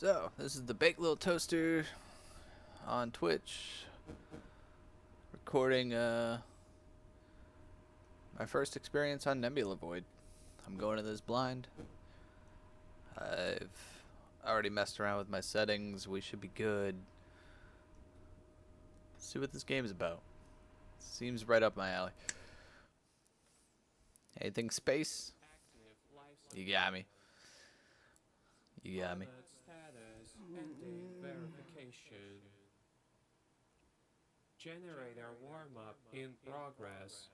So, this is the Baked Little Toaster on Twitch, recording my first experience on Nebula Void. I'm going to this blind. I've already messed around with my settings. We should be good. Let's see what this game is about. Seems right up my alley. Anything space? You got me. You got me. Status pending verification. Generator warm-up in progress.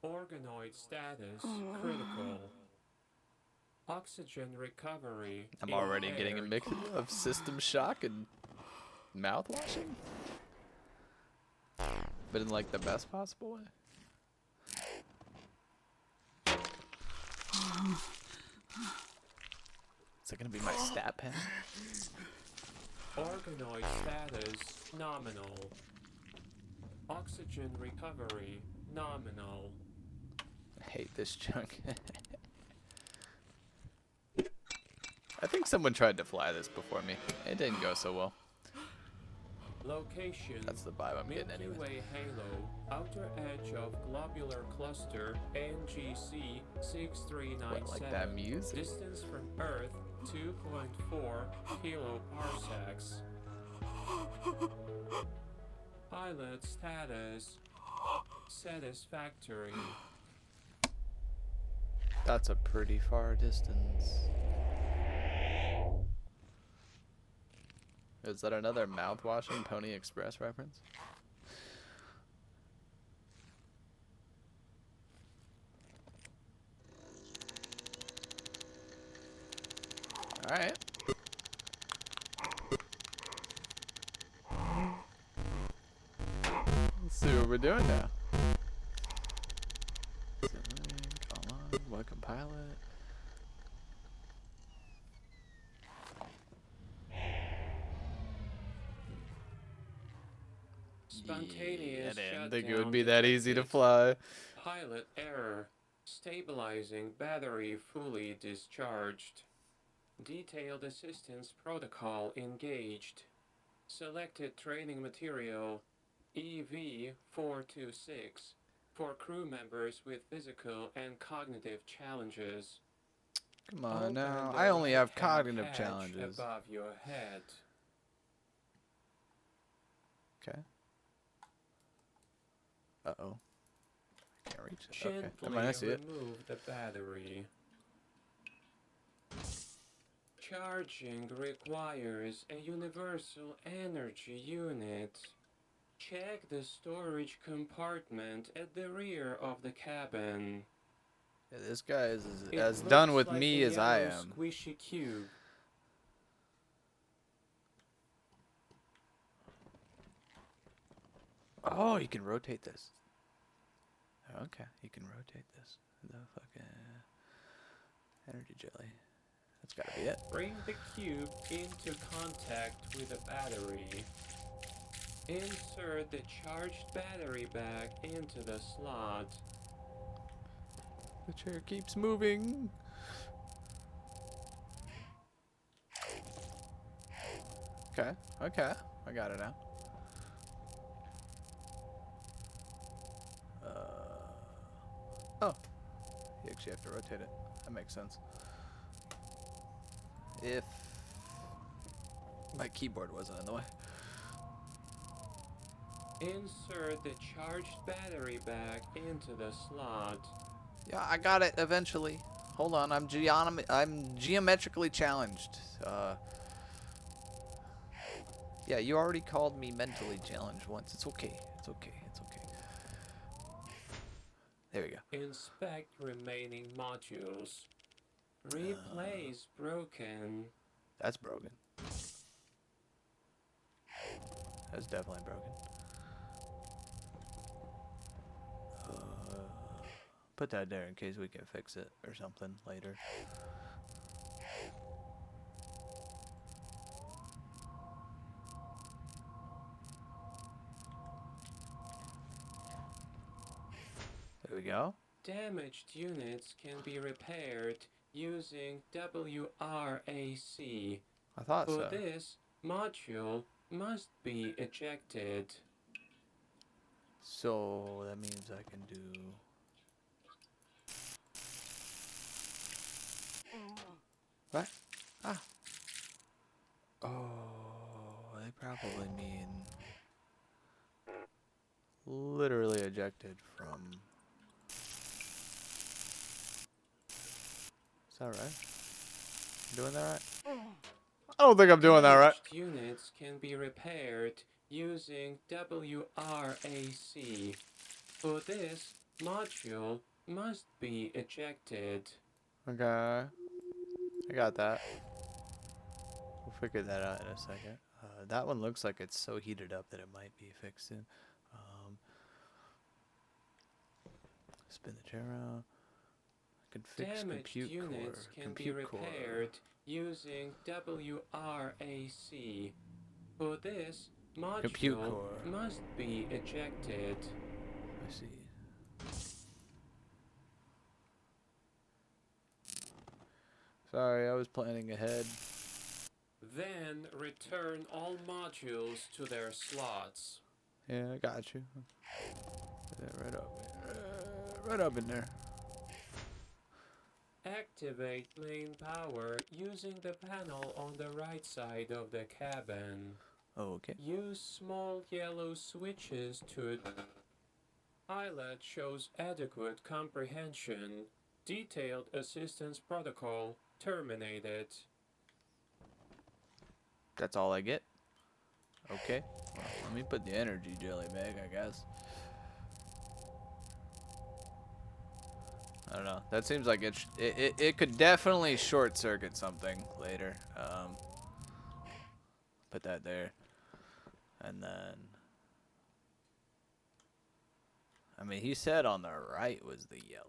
Organoid status critical. Oxygen recovery. I'm already impaired. getting a mix of system shock and mouth washing. But in like the best possible way. Is that gonna be my stat pen? Organoid status nominal. Oxygen recovery nominal. I hate this junk. I think someone tried to fly this before me. It didn't go so well. Location. That's the vibe I'm getting Milky anyway. Way halo, outer edge of globular cluster NGC 6397. What, like that music? Distance from Earth 2.4 kiloparsecs. Pilot status satisfactory. That's a pretty far distance. Is that another mouth-washing Pony Express reference? Alright. Let's see what we're doing now. Online, welcome pilot. Spontaneous I didn't shutdown think it would be that easy to detected. fly. Pilot error. Stabilizing battery fully discharged. Detailed assistance protocol engaged. Selected training material EV-426 for crew members with physical and cognitive challenges. Come on Open now. the I only have right-hand cognitive hatch challenges. above your head. Okay. Uh-oh. I can't reach it. Okay. Gently Never mind, I see it. remove the battery. Charging requires a universal energy unit. Check the storage compartment at the rear of the cabin. Yeah, this guy is It as done looks with like me a as I yellow am. Squishy cube. Oh, you can rotate this. Okay, you can rotate this. The fucking energy jelly. That's gotta be it. Bring the cube into contact with the battery. Insert the charged battery back into the slot. The chair keeps moving. Okay, okay. I got it now. Oh. You actually have to rotate it. That makes sense. If my keyboard wasn't in the way. Insert the charged battery back into the slot. Yeah, I got it eventually. Hold on, I'm geometrically challenged. Yeah, you already called me mentally challenged once. It's okay. It's okay. It's okay. There we go. Inspect remaining modules. Replace broken. That's broken. That's definitely broken. Put that there in case we can fix it or something later. There we go. Damaged units can be repaired using WRAC I thought For so. this, module must be ejected. So that means I can do. What? Ah. Oh, they probably mean literally ejected from. Is that right? I'm doing that right? I don't think I'm doing that right. Damaged units can be repaired using WRAC. For this, module must be ejected. Okay. I got that. We'll figure that out in a second. That one looks like it's so heated up that it might be fixed soon. Spin the chair around. I can fix Damaged compute units core. can be Compute core. repaired using WRAC. For this, Compute module core. must be ejected. I see. Sorry, I was planning ahead. Then return all modules to their slots. Yeah, I got you. Put that right up. Right up in there. Activate main power using the panel on the right side of the cabin. Oh, okay. Use small yellow switches to highlight shows adequate comprehension. Detailed assistance protocol terminated. That's all I get. Okay. Well, let me put the energy jelly back, I guess. I don't know. That seems like it could definitely short circuit something later. Put that there, and then. I mean, he said on the right was the yellow.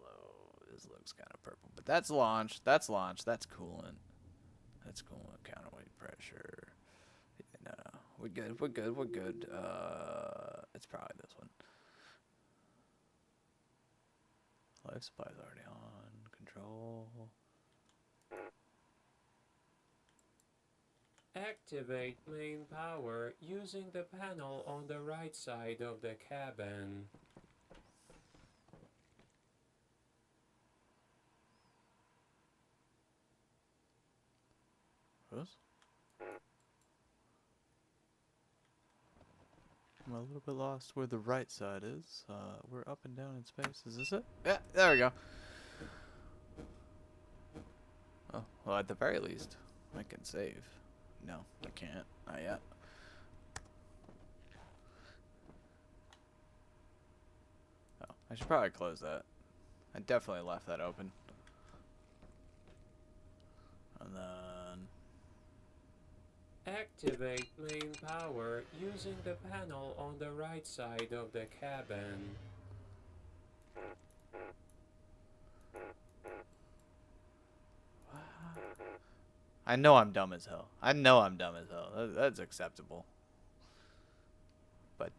This looks kind of purple, but that's launch. That's launch. That's coolant. That's coolant. Counterweight pressure. No, no, we're good. We're good. We're good. It's probably this one. Life supply's already on. Control. Activate main power using the panel on the right side of the cabin. This? I'm a little bit lost where the right side is. We're up and down in space. Is this it? Yeah, there we go. Oh, well, at the very least, I can save. No, I can't. Not yet. Oh, I should probably close that. I definitely left that open. And then... Activate main power using the panel on the right side of the cabin. I know I'm dumb as hell. I know I'm dumb as hell. That's acceptable. But,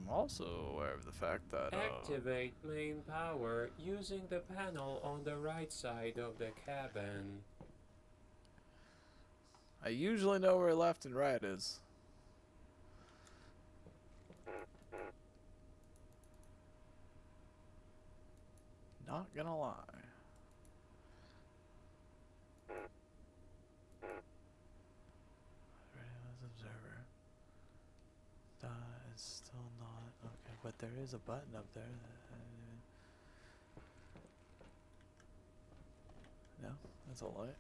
I'm also aware of the fact that, Activate main power using the panel on the right side of the cabin. I usually know where left and right is. Not gonna lie. Observer. That is still not okay, but there is a button up there. No, that's a light.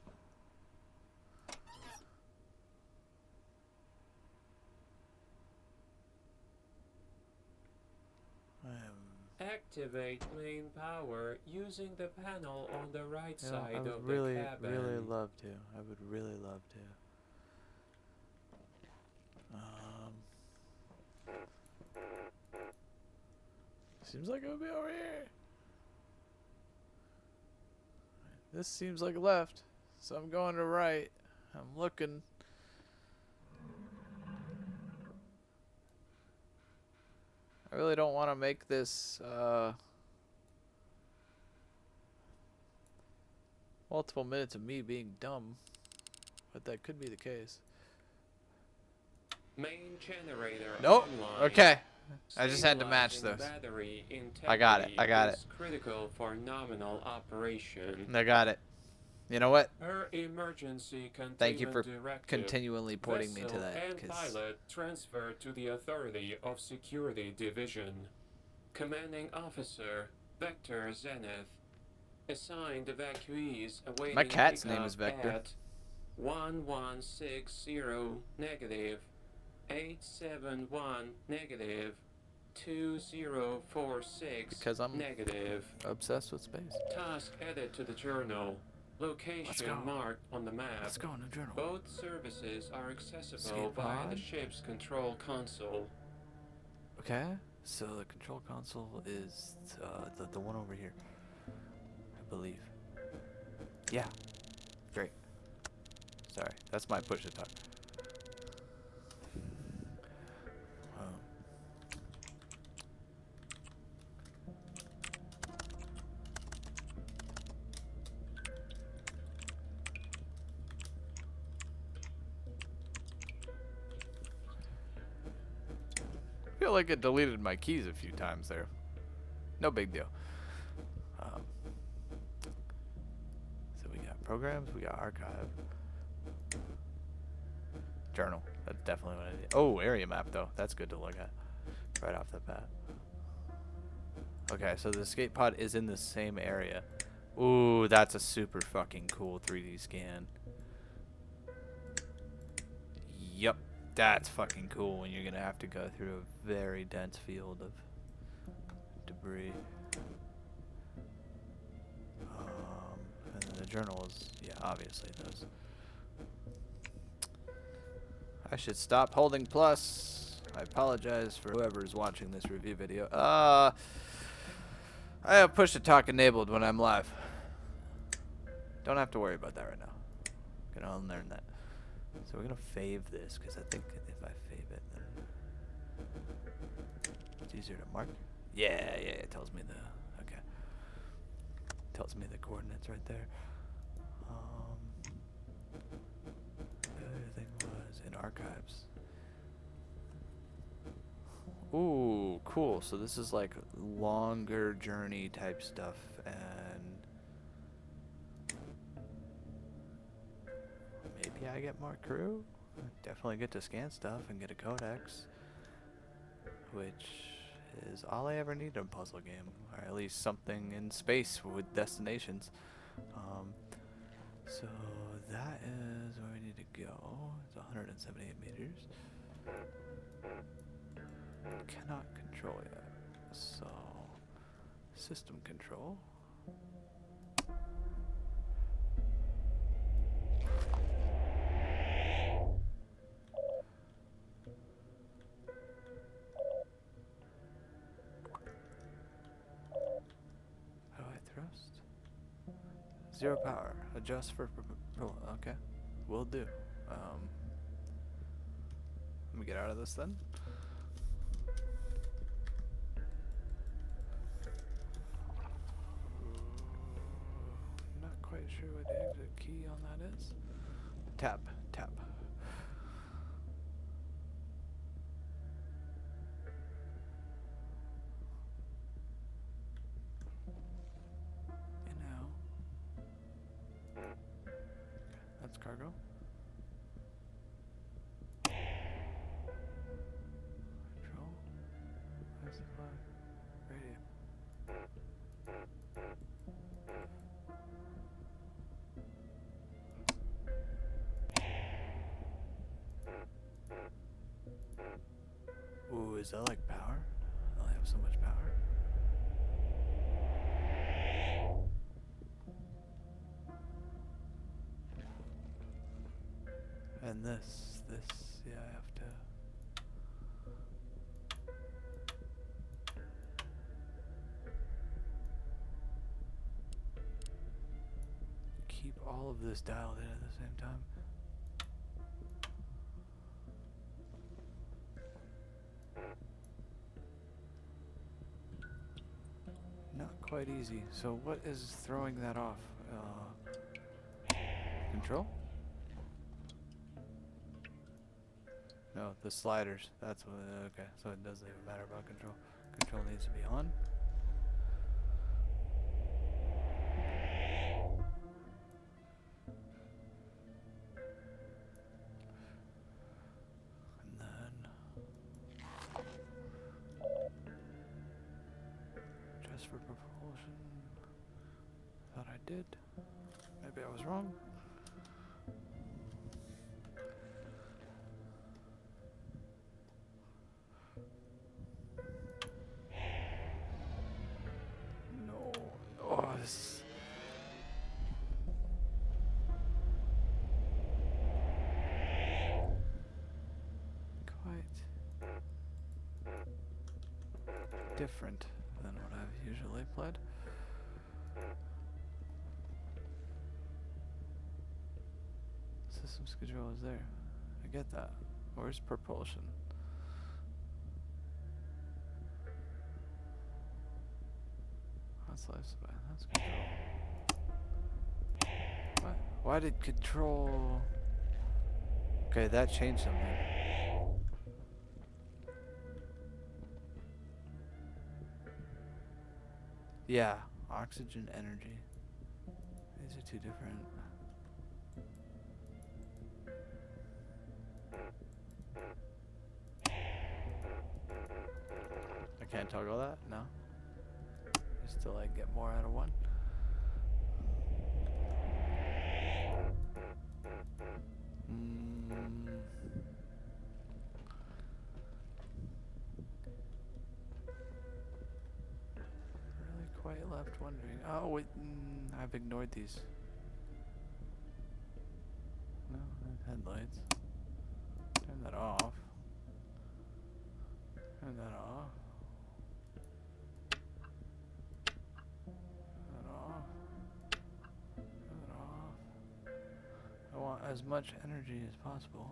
I am. Activate main power using the panel on the right You know, I side would of really, the cabin. really love to. I would really love to. Seems like it would be over here. This seems like left, so I'm going to right. I'm looking. I really don't want to make this multiple minutes of me being dumb, but that could be the case. Main generator Nope. online. Okay. I just had to match Stabilizing this. battery I got it. integrity I got it. is critical for nominal operation. I got it. You know what? Her emergency containment Thank you for directive. continually pointing me to Vessel that. and pilot transferred to the Authority of Security Division. Commanding Officer Vector Zenith. Assigned evacuees awaiting My cat's pickup name is Vector. At 1160 negative 871 negative 2046 Because I'm negative. obsessed with space. Task added to the journal. Location marked on the map. Let's go in the journal. Both services are accessible Escape via pod. the ship's control console. Okay. So the control console is the one over here, I believe. Yeah. Great. Sorry, that's my push to talk. I feel like it deleted my keys a few times there. No big deal. So we got programs, we got archive. Journal. That's definitely what I need. Oh, area map though. That's good to look at right off the bat. Okay, so the escape pod is in the same area. Ooh, that's a super fucking cool 3D scan. Yup, that's fucking cool when you're gonna have to go through a very dense field of debris. And then the journal is, yeah, obviously those. I should stop holding plus. I apologize for whoever is watching this review video. I have push to talk enabled when I'm live. Don't have to worry about that right now. Gonna unlearn that. So we're gonna fave this because I think if I fave it, then it's easier to mark. Yeah, it tells me the tells me the coordinates right there. The other thing was in archives. Ooh, cool. So this is like longer journey type stuff, and maybe I get more crew. Definitely get to scan stuff and get a codex, which is all I ever need in a puzzle game, or at least something in space with destinations. So that is where we need to go. It's 178 meters. Cannot control yet. So system control. How do I thrust? 0 power. Adjust for okay. Will do. Let me get out of this then. Not quite sure what the exit key on that is. Tab. You know. That's cargo. Control. Where's the flag? Radio. Ooh, is that like power? I only have so much power. And this, yeah, I have to. all of this dialed in at the same time. Not quite easy. So what is throwing that off? Control? No, the sliders. That's what. Okay, so it doesn't even matter about control. Control needs to be on. And then just for propulsion. Thought I did. Maybe I was wrong. No. Oh, this. Quite different than what I've usually played. Systems control is there. I get that. Where's propulsion? That's lifespan. That's control. What? Why did control... Okay, that changed something. Yeah, oxygen energy. These are two different... I can't toggle that? No? Just to like get more out of one? Really quite left wondering. Oh wait, I've ignored these. No, headlights. Turn that off. Turn that off. Turn that off. Turn that off. I want as much energy as possible.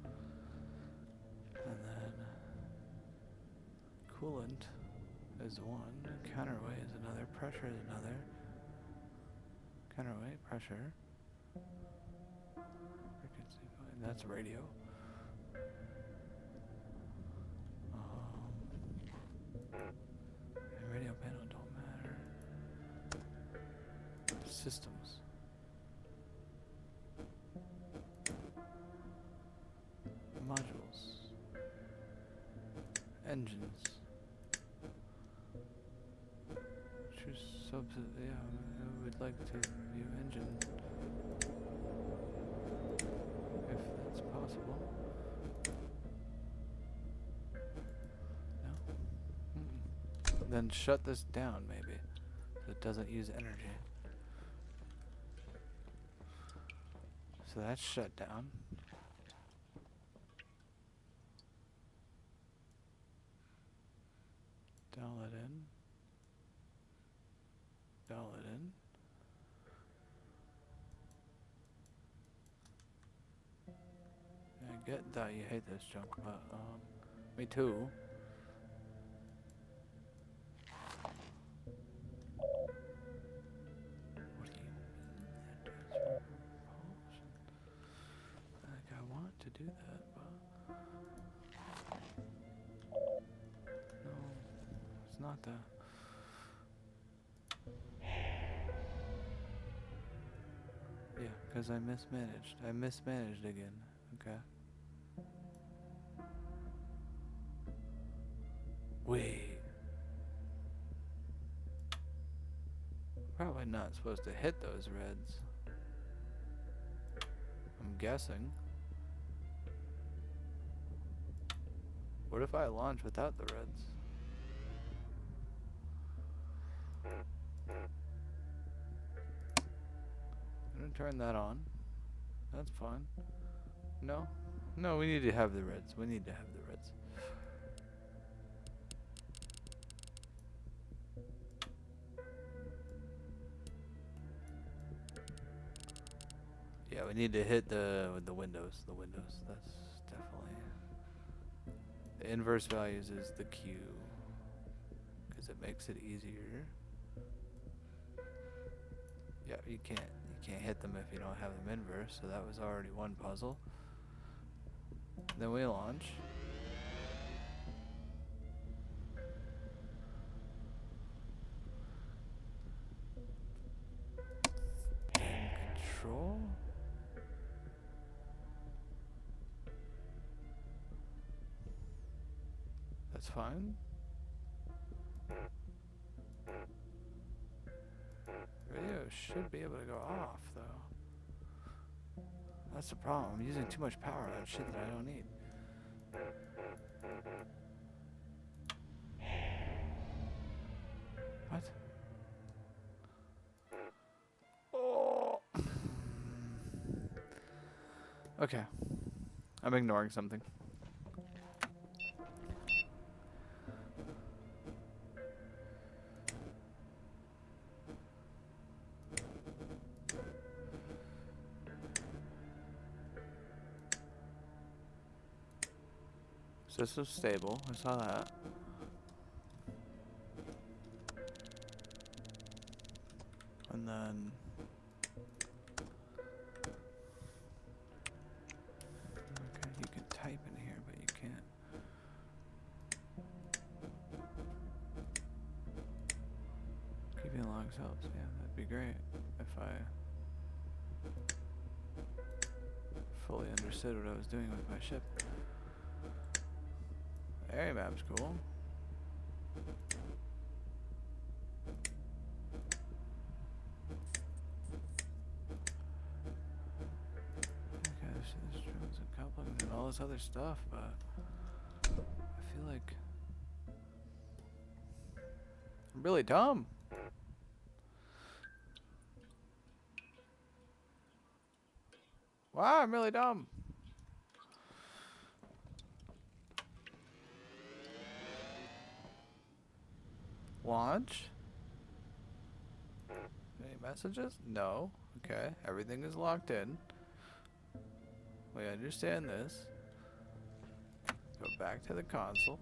And then coolant is one. Counterweight is another. Pressure is another. Counterweight, pressure. Frequency, that's radio. Radio panel don't matter. Systems. Modules. Engines. Choose yeah, I would like to view engine. If that's possible. No? Then shut this down, maybe. So it doesn't use energy. So that's shut down. Dial it in. Dial it in. I get that you hate this junk, but me too. What do you mean that does for propulsion? Like I want to do that, but no, it's not that. Yeah, because I mismanaged. I mismanaged again. Okay. Wait. Probably not supposed to hit those reds. I'm guessing. What if I launch without the reds? I'm gonna turn that on. That's fine. No? No, we need to have the reds. We need to have the reds. Yeah, we need to hit the windows. The windows. That's definitely. The inverse values is the Q, because it makes it easier. Yeah, you can't hit them if you don't have them inverse. So that was already one puzzle. Then we launch. Control. That's fine. Radio should be able to go off, though. That's the problem. I'm using too much power on shit that I don't need. What? Oh. Okay. I'm ignoring something. System's stable. I saw that. And then okay, you can type in here, but you can't. Keeping logs helps. Yeah, that'd be great if I fully understood what I was doing with my ship. Area map's cool. Okay, there's drones and couplings and all this other stuff, but I feel like I'm really dumb. Wow, I'm really dumb. Launch. Any messages? No. Okay, everything is locked in. We understand this. Go back to the console.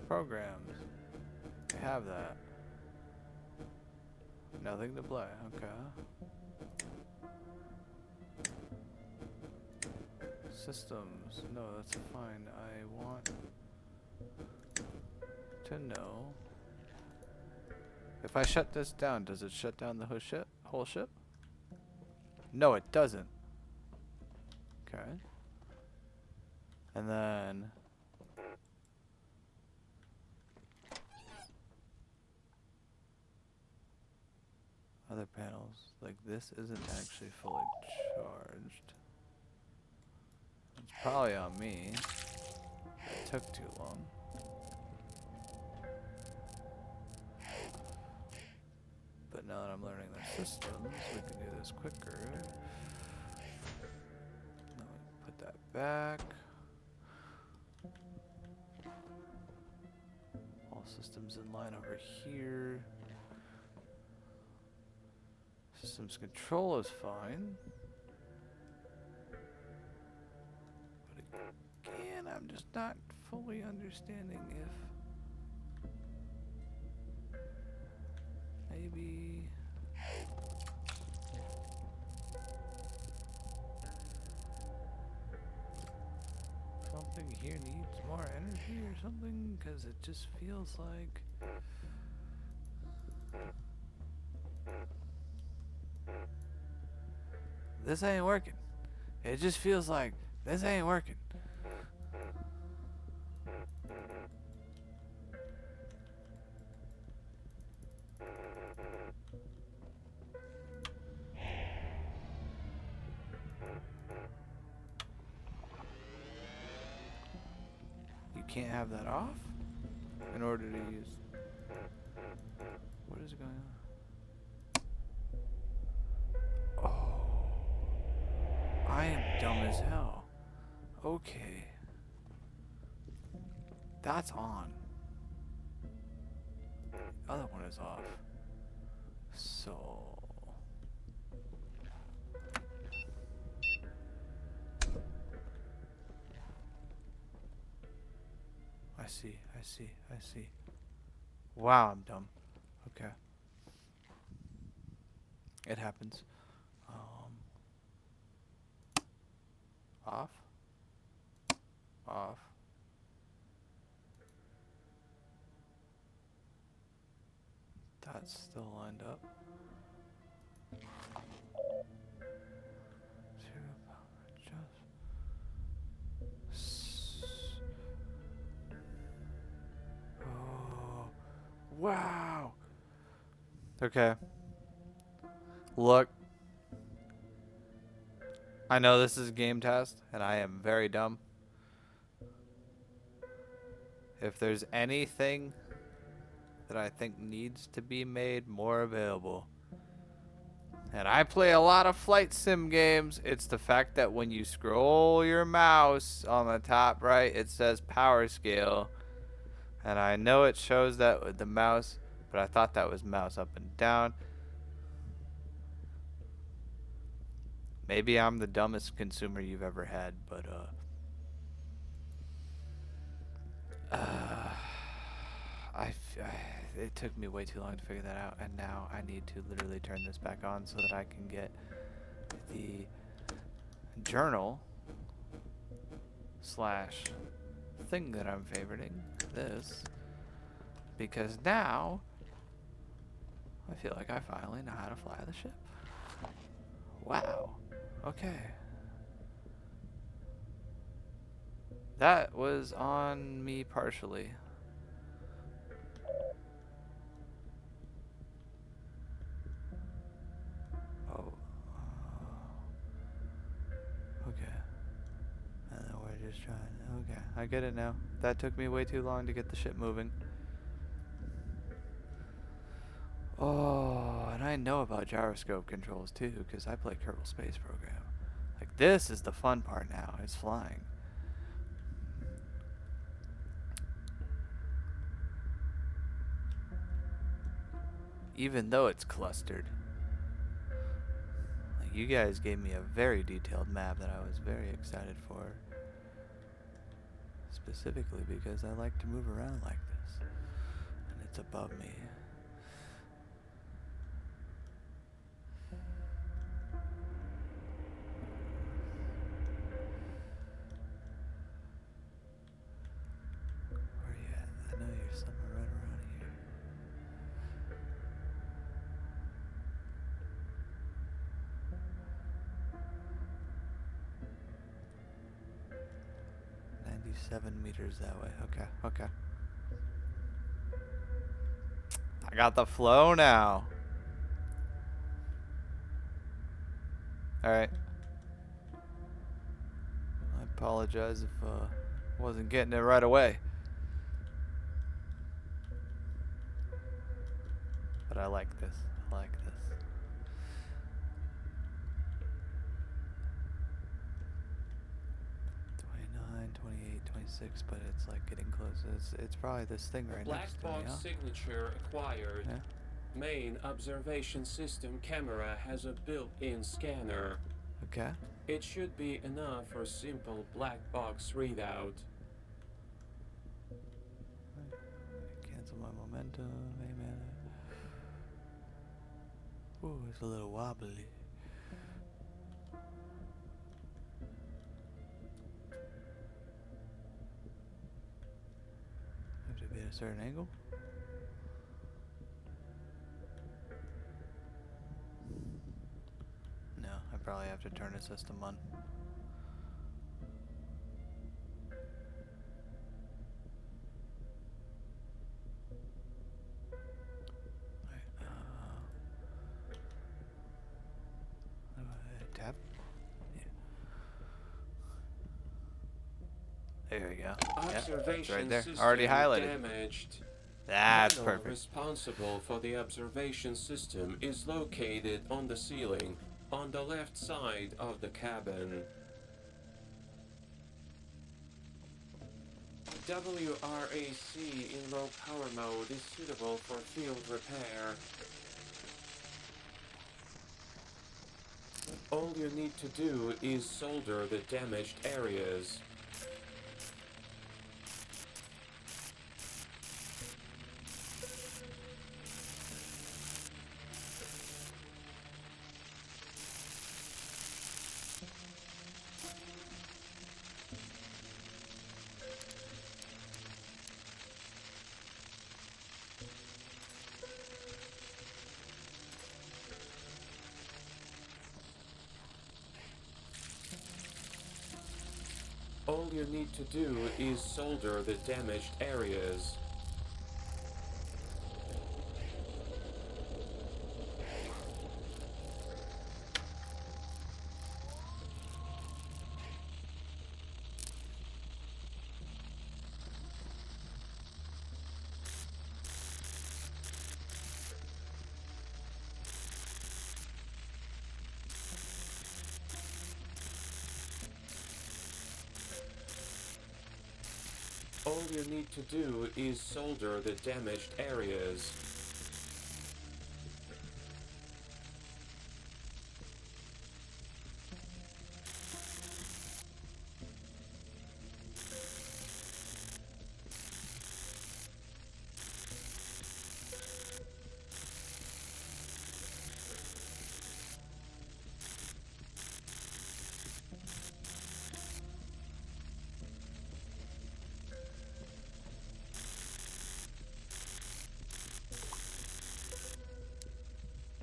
Programs. We have that. Nothing to play. Okay. Systems. No, that's fine. I want to know. If I shut this down, does it shut down the whole ship? No, it doesn't. Okay. And then other panels, like this isn't actually fully charged. It's probably on me. It took too long. But now that I'm learning the systems, we can do this quicker. Now we put that back. All systems in line over here. Systems control is fine. But again, I'm just not fully understanding if maybe something here needs more energy or something, because it just feels like this ain't working. It just feels like this ain't working. You can't have that off in order to use. What is going on? Oh, I am dumb as hell. Okay, that's on. The other one is off. So I see. I see. I see. Wow, I'm dumb. Okay. It happens. Off. Off. That's still lined up. Zero power adjust. Oh. Wow. Okay. Look. I know this is a game test, and I am very dumb. If there's anything that I think needs to be made more available, and I play a lot of flight sim games, it's the fact that when you scroll your mouse on the top right, it says power scale. And I know it shows that with the mouse, but I thought that was mouse up and down. Maybe I'm the dumbest consumer you've ever had, but it took me way too long to figure that out, and now I need to literally turn this back on so that I can get the journal slash thing that I'm favoriting, this, because now I feel like I finally know how to fly the ship. Wow. Okay. That was on me partially. Oh. Okay. And then we're just trying. Okay, I get it now. That took me way too long to get the ship moving. Oh, and I know about gyroscope controls too, because I play Kerbal Space Program. Like, this is the fun part now, is flying. Even though it's clustered. Like, you guys gave me a very detailed map that I was very excited for. Specifically because I like to move around like this. And it's above me. Where you at? I know you're somewhere right around here. $97 that way. Okay, okay. I got the flow now. Alright. I apologize if wasn't getting it right away. But I like this. I like this. But it's like getting close. It's probably this thing right Black next to me, box huh? signature acquired. Yeah. Main observation system camera has a built-in scanner. Okay. It should be enough for simple black box readout. Cancel my momentum. Hey man. Ooh, it's a little wobbly. Have to be at a certain angle. No, I probably have to turn the system on. Tab. Yeah. There we go. Observation right there. system Already highlighted. damaged. That's Panel perfect. responsible for the observation system is located on the ceiling on the left side of the cabin. WRAC in low power mode is suitable for field repair. All you need to do is solder the damaged areas. All you need to do is solder the damaged areas. All you need to do is solder the damaged areas.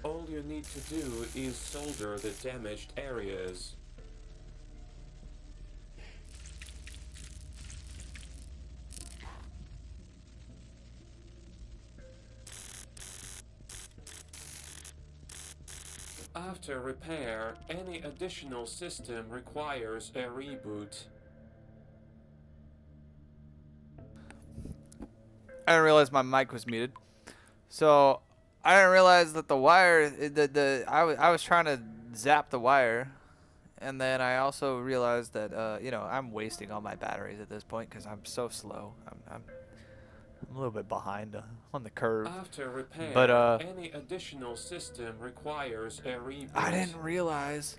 All you need to do is solder the damaged areas. After repair, any additional system requires a reboot. I didn't realize my mic was muted. So I didn't realize that the wire, I was trying to zap the wire, and then I also realized that you know, I'm wasting all my batteries at this point because I'm so slow. I'm a little bit behind on the curve. After But repair, any additional system requires a I reboot. didn't realize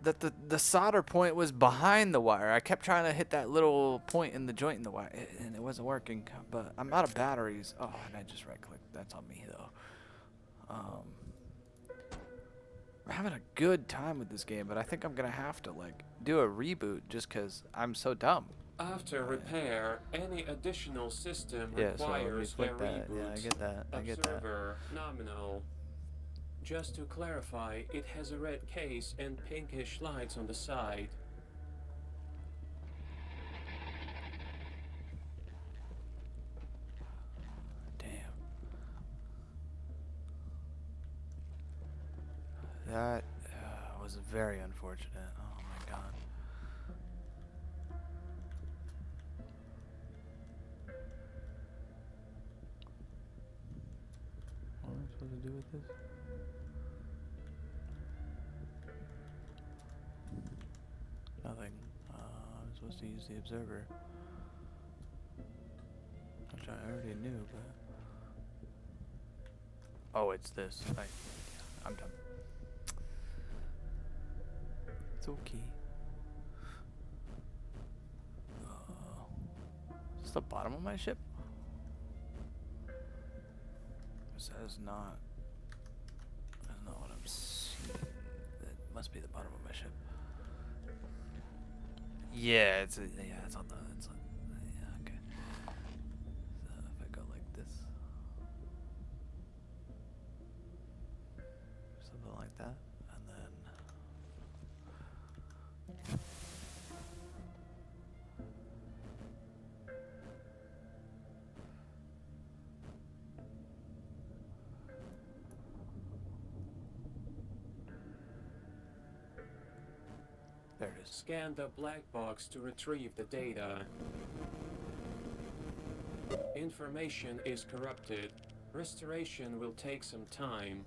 that the solder point was behind the wire. I kept trying to hit that little point in the joint in the wire, and it wasn't working. But I'm out of batteries. Oh, and I just right-clicked. That's on me though. We're having a good time with this game, but I think I'm gonna have to like do a reboot just because I'm so dumb. After repair, any additional system Yeah, so let me requires a flick that. Yeah, I reboot. get that. I get that. Observer nominal. Just to clarify, it has a red case and pinkish lights on the side. Damn. That was very unfortunate. Oh my god. What am I supposed to do with this? Nothing. I'm supposed to use the observer, which I already knew, but oh, it's this. I'm done. It's okay. Is this the bottom of my ship? It says not. That's not what I'm seeing. That must be the bottom of my ship. Yeah, it's on the. Yeah, okay. So if I go like this, something like that, and then. There it is. Scan the black box to retrieve the data. Information is corrupted. Restoration will take some time.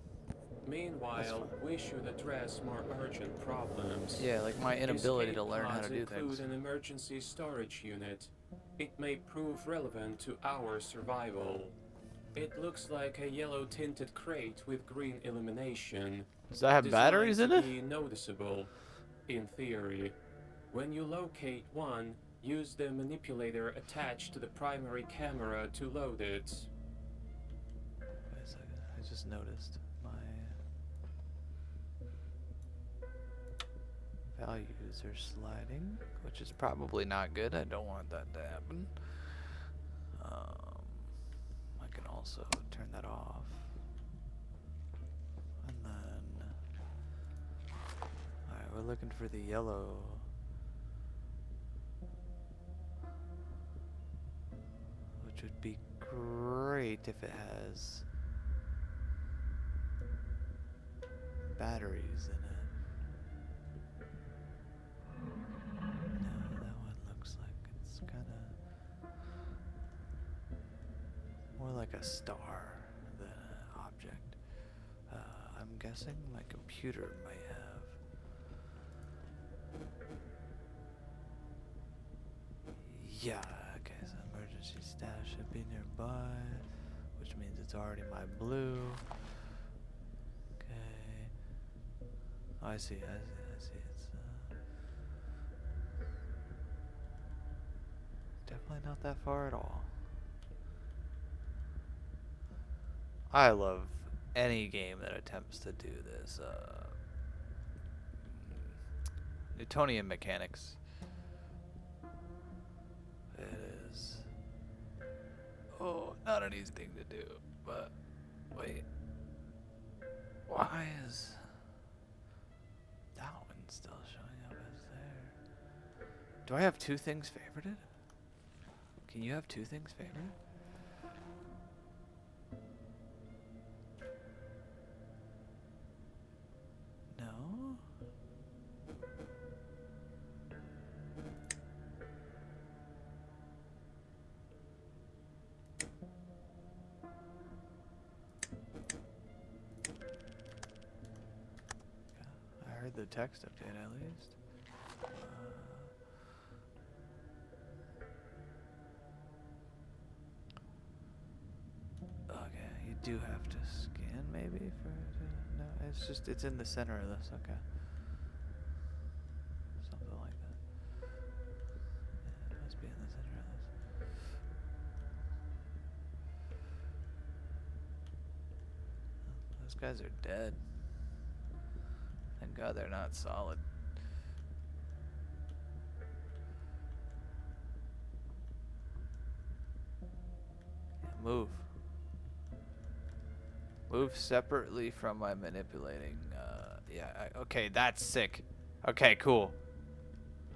Meanwhile, we should address more urgent problems. Yeah, like my inability to Escape learn how pods to do include things. an emergency storage unit. It may prove relevant to our survival. It looks like a yellow-tinted crate with green illumination. Does that have batteries in Designed it? to be noticeable, in theory. When you locate one, use the manipulator attached to the primary camera to load it. Wait a second. I just noticed my values are sliding, which is probably not good. I don't want that to happen. I can also turn that off. And then, alright, we're looking for the yellow would be great if it has batteries in it. No, that one looks like it's kind of more like a star than an object. I'm guessing my computer might have. Yeah, okay, so emergency stash should be nearby, which means it's already my blue. Okay. Oh, I see. It's definitely not that far at all. I love any game that attempts to do this. Newtonian mechanics. It is. Oh, not an easy thing to do, but wait. Why is that one still showing up as there? Do I have two things favorited? Can you have two things favorited? No? I heard the text update at least. Okay, you do have to scan maybe for no, it's just it's in the center of this, okay. Something like that. Yeah, it must be in the center of this. Those guys are dead. Thank God they're not solid. Yeah, move. Move separately from my manipulating. Okay, that's sick. Okay, cool.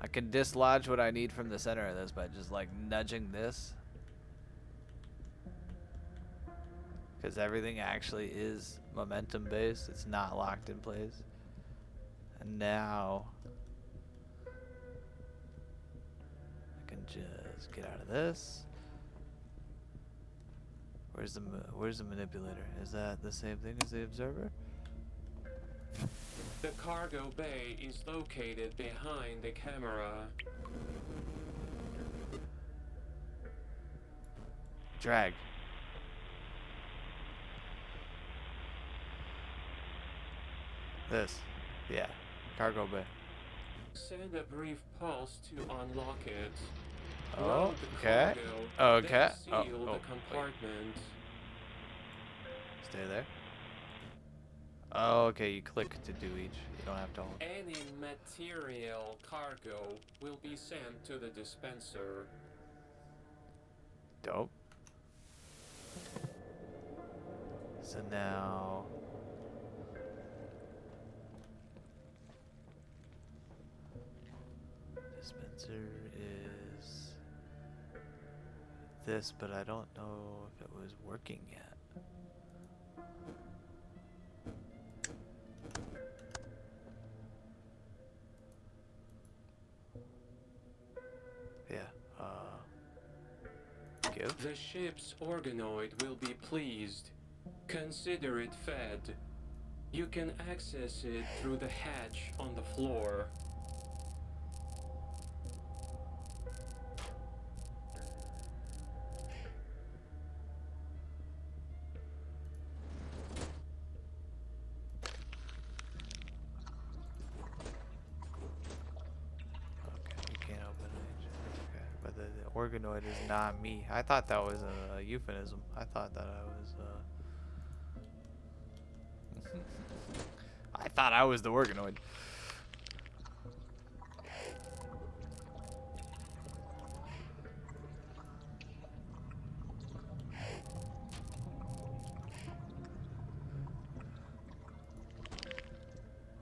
I can dislodge what I need from the center of this by just like nudging this. Because everything actually is momentum based. It's not locked in place. And now I can just get out of this. Where's the manipulator? Is that the same thing as the observer? The cargo bay is located behind the camera. Drag. This. Yeah. Cargo bay. Send a brief pulse to unlock it. Oh, Load the okay. cargo, Okay. then seal the Wait. compartment. Stay there. Oh, okay. You click to do each. You don't have to hold. Any material cargo will be sent to the dispenser. Dope. So now dispenser is this, but I don't know if it was working yet. Yeah. Give. The ship's organoid will be pleased. Consider it fed. You can access it through the hatch on the floor. Okay, you can't open it. Okay, but the organoid is not me. I thought that was a euphemism. I thought that I was. I thought I was the organoid.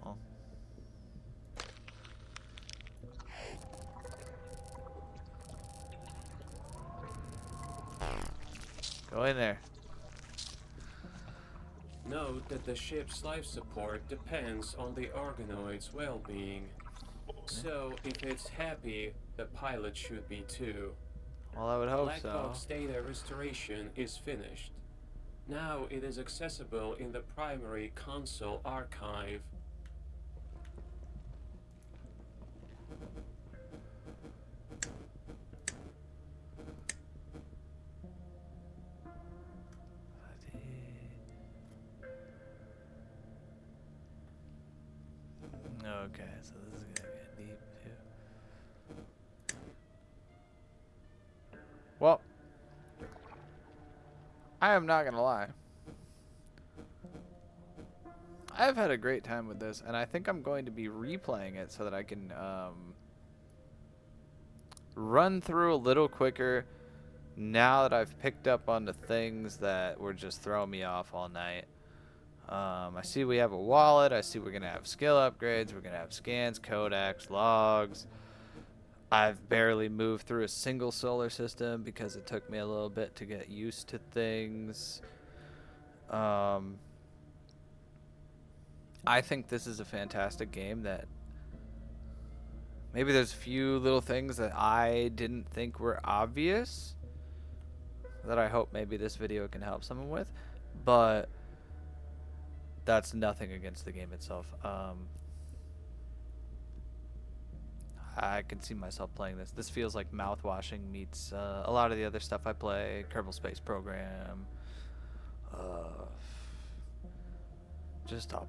Oh. Go in there. Note that the ship's life support depends on the organoid's well-being. So, if it's happy, the pilot should be too. Well, I would hope Black so. box data restoration is finished. Now it is accessible in the primary console archive. Okay, so this is gonna get deep too. Well, I am not gonna lie. I've had a great time with this, and I think I'm going to be replaying it so that I can run through a little quicker now that I've picked up on the things that were just throwing me off all night. I see we have a wallet. I see we're going to have skill upgrades. We're going to have scans, codex, logs. I've barely moved through a single solar system because it took me a little bit to get used to things. I think this is a fantastic game that maybe there's a few little things that I didn't think were obvious that I hope maybe this video can help someone with, but that's nothing against the game itself. I can see myself playing this. This feels like mouthwashing meets a lot of the other stuff I play. Kerbal Space Program. Just top.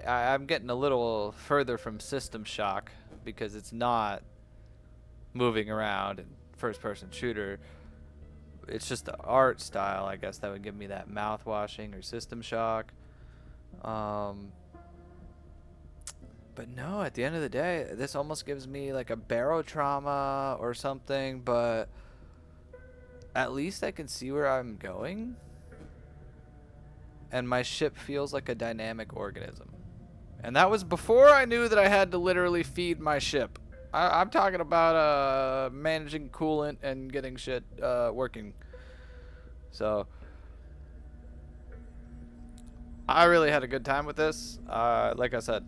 I'm getting a little further from System Shock because it's not moving around and first-person shooter. It's just the art style, I guess, that would give me that mouthwashing or System Shock. But no, at the end of the day, this almost gives me like a barotrauma or something, but at least I can see where I'm going. And my ship feels like a dynamic organism. And that was before I knew that I had to literally feed my ship. I'm talking about managing coolant and getting shit working. So I really had a good time with this. Like I said,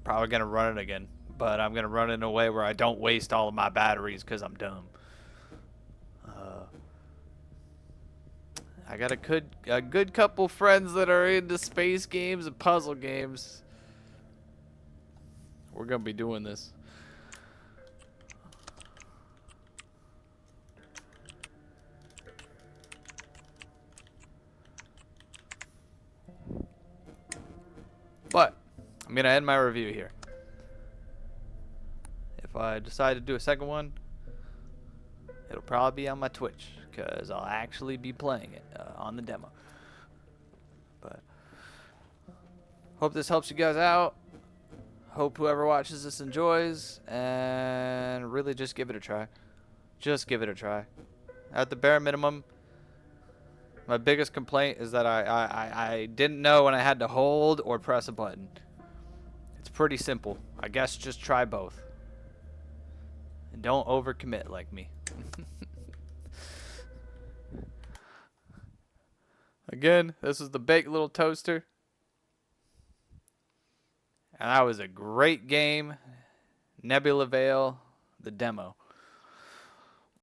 probably gonna run it again, but I'm gonna run it in a way where I don't waste all of my batteries because I'm dumb. I got a good couple friends that are into space games and puzzle games. We're gonna be doing this. But I'm gonna end my review here. If I decide to do a second one, it'll probably be on my Twitch because I'll actually be playing it on the demo. But hope this helps you guys out. Hope whoever watches this enjoys, and really just give it a try. Just give it a try. At the bare minimum, my biggest complaint is that I didn't know when I had to hold or press a button. It's pretty simple. I guess just try both. And don't overcommit like me. Again, this is the Baked Little Toaster. And that was a great game. Nebula Veil, the demo.